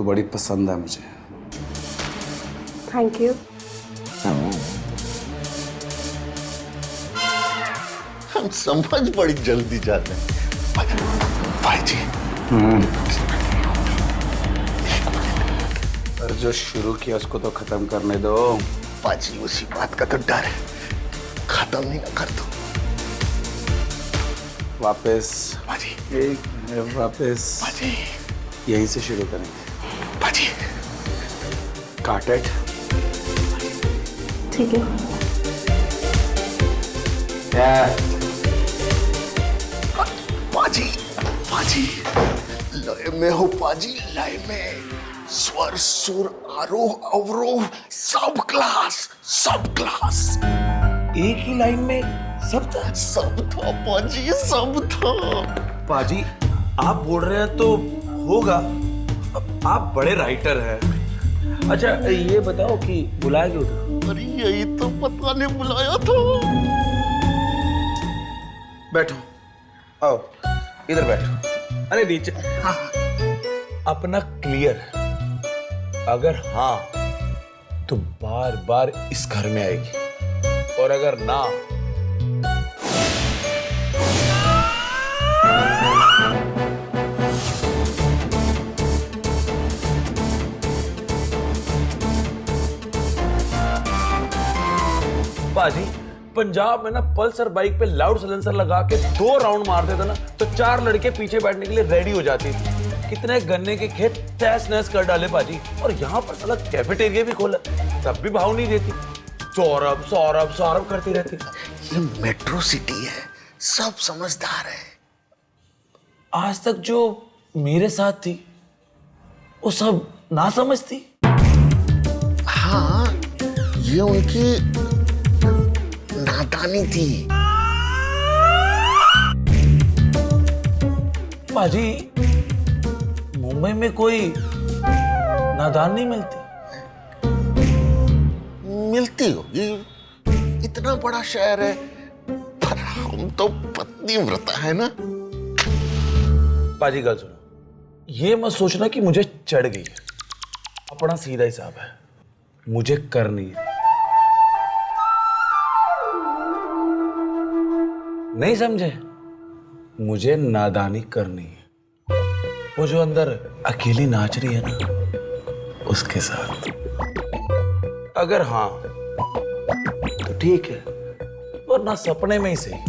बड़ी पसंद है मुझे। Thank you. हम समझ बड़ी जल्दी जाते हैं भाई जी। पर जो शुरू किया उसको तो खत्म करने दो। पाजी उसी बात का तो डर है, खत्म नहीं ना कर दो। वापस पाजी, एक मिनट, वापस पाजी, यहीं से शुरू करेंगे। पाजी, काट इट। ठीक है। पाजी, पाजी, लय में हो पाजी, लय में। स्वर, सुर, आरोह, अवरोह, सब क्लास, सब क्लास। एक ही लाइन में सब था। सब था पाजी, सब था। पाजी आप बोल रहे हैं तो होगा, आप बड़े राइटर हैं। अच्छा ये बताओ कि बुलाया क्यों था? अरे यही तो पता नहीं बुलाया था। बैठो, आओ इधर बैठो। अरे नीचे। हाँ। अपना क्लियर, अगर हाँ तो बार बार इस घर में आएगी, और अगर ना पाजी पंजाब में ना पल्सर बाइक पे लाउड साइलेंसर लगा के 2 राउंड मारते थे ना तो 4 लड़के पीछे बैठने के लिए रेडी हो जाती थी। कितने गन्ने के खेत तहस नहस कर डाले पाजी, और यहाँ पर साला कैफेटेरिया भी खोला, तब भी भाव नहीं देती। सौरभ सौरभ सौरभ करती रहती। ये मेट्रो सिटी है, सब समझदार है। आज तक जो मेरे साथ थी वो सब ना समझती। हाँ, ये उनकी नादानी थी। पाजी मुंबई में कोई नादान नहीं मिलती। मिलती होगी, इतना बड़ा शहर है, पर हम तो पतिव्रता है ना। पाजी गल सुनो, ये मत सोचना कि मुझे चढ़ गई है। अपना सीधा हिसाब है, मुझे करनी है। नहीं समझे? मुझे नादानी करनी है। वो जो अंदर अकेली नाच रही है ना, उसके साथ। अगर हाँ तो ठीक है, वरना सपने में ही सही।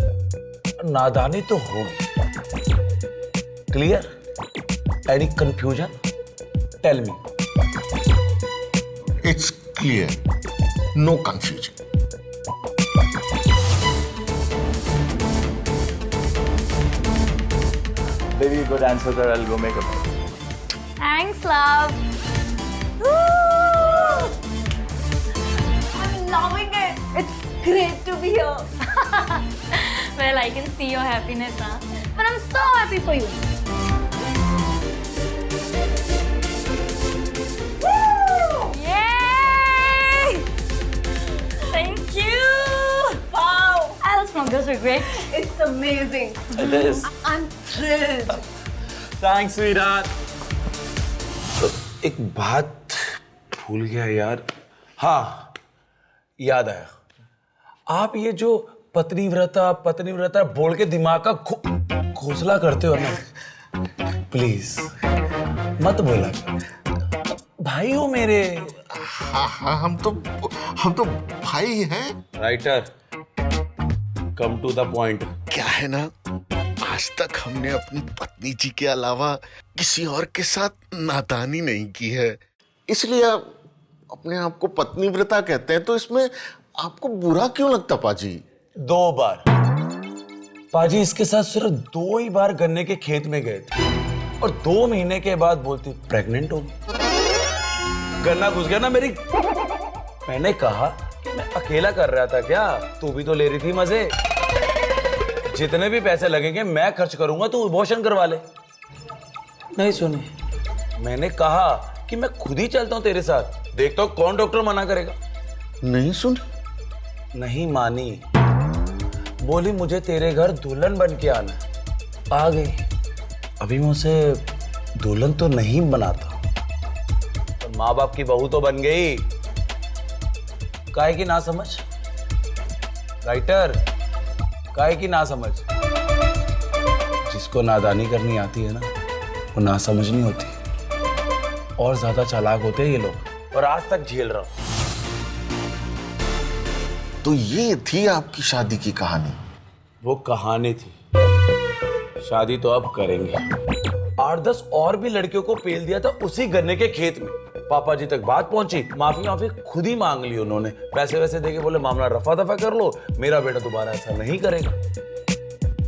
नादानी तो होगी। Clear? Any confusion? Tell me. It's clear, no confusion. Baby, good answer, girl. I'll go make a bed. Thanks, love. Woo! I'm loving it. It's great to be here. Well, I can see your happiness, huh? But I'm so happy for you. Woo! Yay! Thank you. Wow. Alice Smokers were great. It's amazing. It is. I'm thrilled. Thanks, sweetheart. एक बात भूल गया यार। हाँ याद आया। आप ये जो पत्नीव्रता बोल के दिमाग का घोंसला करते हो ना, प्लीज मत बोला। भाई हो मेरे। हाँ, हम तो भाई हैं। Writer, come to the point. क्या है ना, आज तक हमने अपनी पत्नी जी के अलावा किसी और के साथ नादानी नहीं की है, इसलिए आप अपने आप को पत्नीव्रता कहते हैं। तो इसमें आपको बुरा क्यों लगता पाजी? 2 बार पाजी इसके साथ सिर्फ 2 ही बार गन्ने के खेत में गए थे, और 2 महीने के बाद बोलती प्रेग्नेंट हो गई। गन्ना घुस गया ना मेरी। मैंने कहा कि मैं अकेला कर रहा था क्या, तू भी तो ले रही थी मजे। जितने भी पैसे लगेंगे मैं खर्च करूंगा, तू अबॉर्शन करवा ले। नहीं सुनी। मैंने कहा कि मैं खुद ही चलता हूं तेरे साथ, देखता हूं कौन डॉक्टर मना करेगा। नहीं सुनी। नहीं मानी, बोली मुझे तेरे घर दुल्हन बन के आना है। आ गई। अभी मैं उसे दुल्हन तो नहीं बनाता, माँ बाप की बहू तो बन गई, काहे की ना समझ? राइटर, काहे की ना समझ? जिसको नादानी करनी आती है ना, वो ना समझ नहीं होती। और ज्यादा चालाक होते हैं ये लोग, और आज तक झेल रहा हूं। तो ये थी आपकी शादी की कहानी? वो कहानी थी, शादी तो अब करेंगे। 8-10 और भी लड़कियों को पेल दिया था उसी गन्ने के खेत में। पापा जी तक बात पहुंची, माफी खुद ही मांग ली उन्होंने। पैसे वैसे देके बोले मामला रफा दफा कर लो, मेरा बेटा दोबारा ऐसा नहीं करेगा।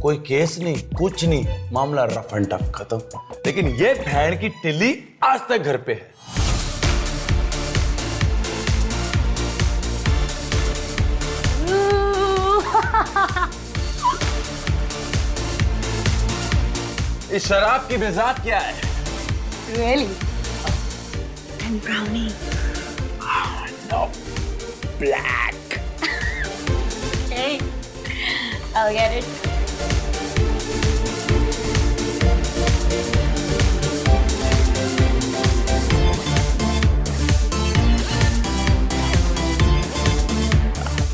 कोई केस नहीं, कुछ नहीं, मामला रफ एंड टफ खत्म। लेकिन ये भैन की टिल्ली आज तक घर पे है। इस शराब की मिजाज क्या है? Really? And brownie. No, black. Hey, I'll get it.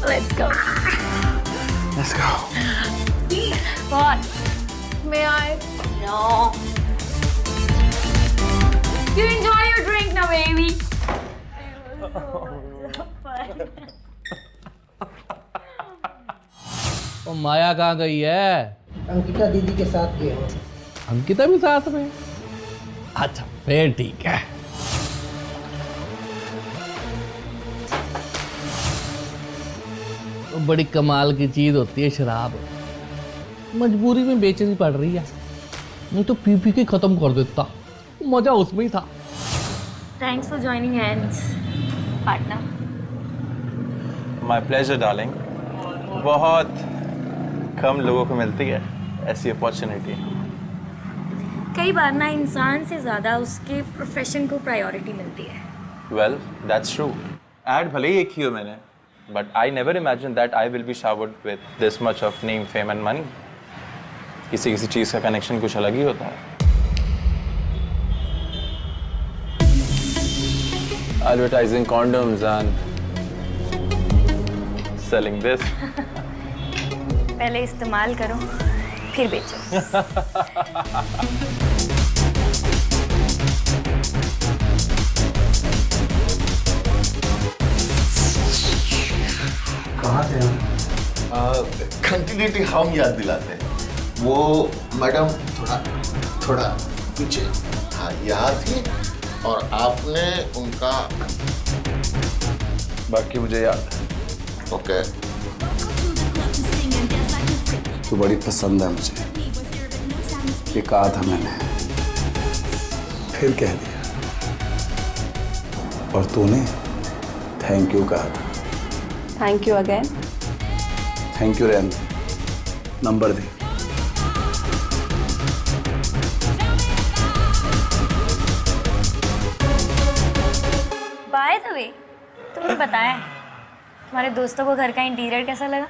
Let's go. Let's go. What? May I? No. You enjoy your drink now, baby. वो माया कहाँ गई है? अंकिता दीदी के साथ गए हैं। अंकिता भी साथ में? अच्छा फिर ठीक है। वो बड़ी कमाल की चीज होती है शराब। मजबूरी में बेचनी पड़ रही है, नहीं तो पी पी के खत्म कर देता। मजा उसमें ही था। Thanks for joining hands, partner. My pleasure, darling. बहुत कम लोगों को मिलती है ऐसी अपॉर्चुनिटी। कई बार ना इंसान से ज़्यादा उसके प्रोफेशन को प्रायोरिटी मिलती है। Well, that's true. Ad भले ही एक ही हो मैंने, but I never imagined that I will be showered with this much of name, fame and money. किसी किसी चीज़ का कनेक्शन कुछ अलग ही होता है। Advertising condoms and selling this. पहले इस्तेमाल करो, फिर बेचो। कहाँ थे हम? कंटिन्यूटी हम याद दिलाते हैं। वो मैडम थोड़ा पीछे, हाँ यहाँ थी और आपने उनका, बाकी मुझे याद है। ओके। तू बड़ी पसंद है मुझे, ये कहा था मैंने, फिर कह दिया। और तूने थैंक यू कहा था। Thank you again. Thank you रैन, नंबर दे। बाय द वे, तुमने बताया तुम्हारे दोस्तों को घर का इंटीरियर कैसा लगा?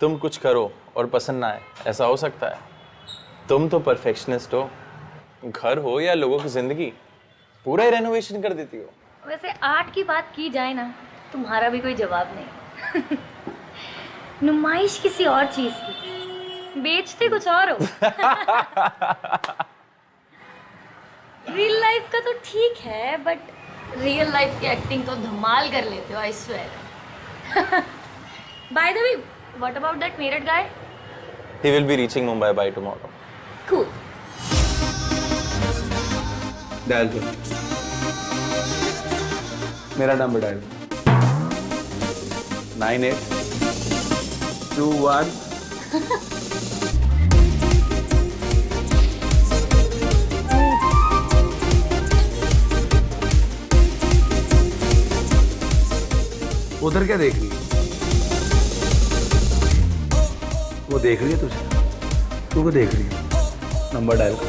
तुम कुछ करो और पसंद ना आए, ऐसा हो सकता है? तुम तो परफेक्शनिस्ट हो। घर हो या लोगों की जिंदगी, पूरा ही रेनोवेशन कर देती हो। वैसे आर्ट की बात की जाए ना, तुम्हारा भी कोई जवाब नहीं। नुमाइश किसी और चीज की, बेचते कुछ और हो। रियल लाइफ का तो ठीक है, बट रियल लाइफ की एक्टिंग तो धमाल कर लेते हो, I swear. Bye the way, what about that Meerut guy? He will be reaching Mumbai by tomorrow. Cool. Dial कर, मेरा नंबर डायल 9821। उधर क्या देख रही है? वो देख रही है तुझे, तू को देख रही है? नंबर डायल कर,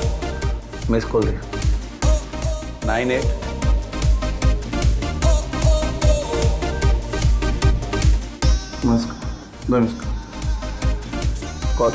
मिस कॉल दे 98। नमस्कार, दो मिस कॉल।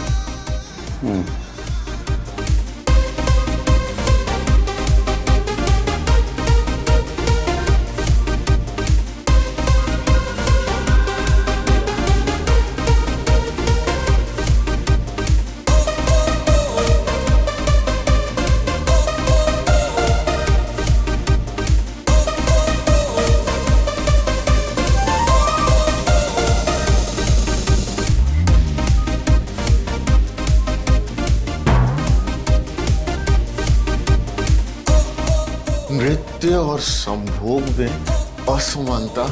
और संभोग में असमानता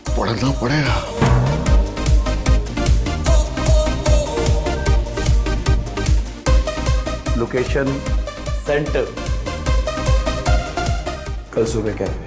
पढ़ना पड़ेगा। लोकेशन सेंटर, कल सुबह कैफे।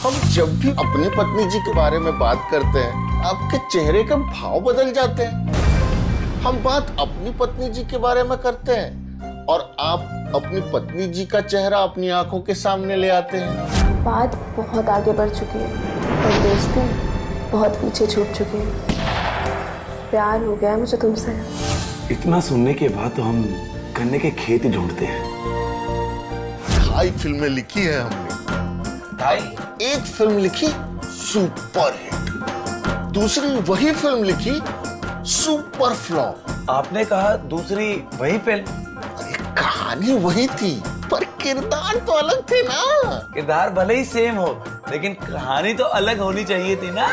हम जब भी अपनी पत्नी जी के बारे में बात करते हैं, आपके चेहरे के भाव बदल जाते हैं। हम बात अपनी पत्नी जी के बारे में करते हैं और आप अपनी पत्नी जी का चेहरा अपनी आंखों के सामने ले आते हैं। बात बहुत आगे बढ़ चुकी है और दोस्ती बहुत पीछे छूट चुकी है। प्यार हो गया है मुझे तुमसे। इतना सुनने के बाद तो हम गन्ने के खेत ही ढूंढते हैं। 2 फिल्में लिखी है हमने। 1 फिल्म लिखी सुपर हिट, दूसरी वही फिल्म लिखी सुपर फ्लॉप। आपने कहा दूसरी वही फिल्म। अरे कहानी वही थी पर किरदार तो अलग थे ना। किरदार भले ही सेम हो, लेकिन कहानी तो अलग होनी चाहिए थी ना।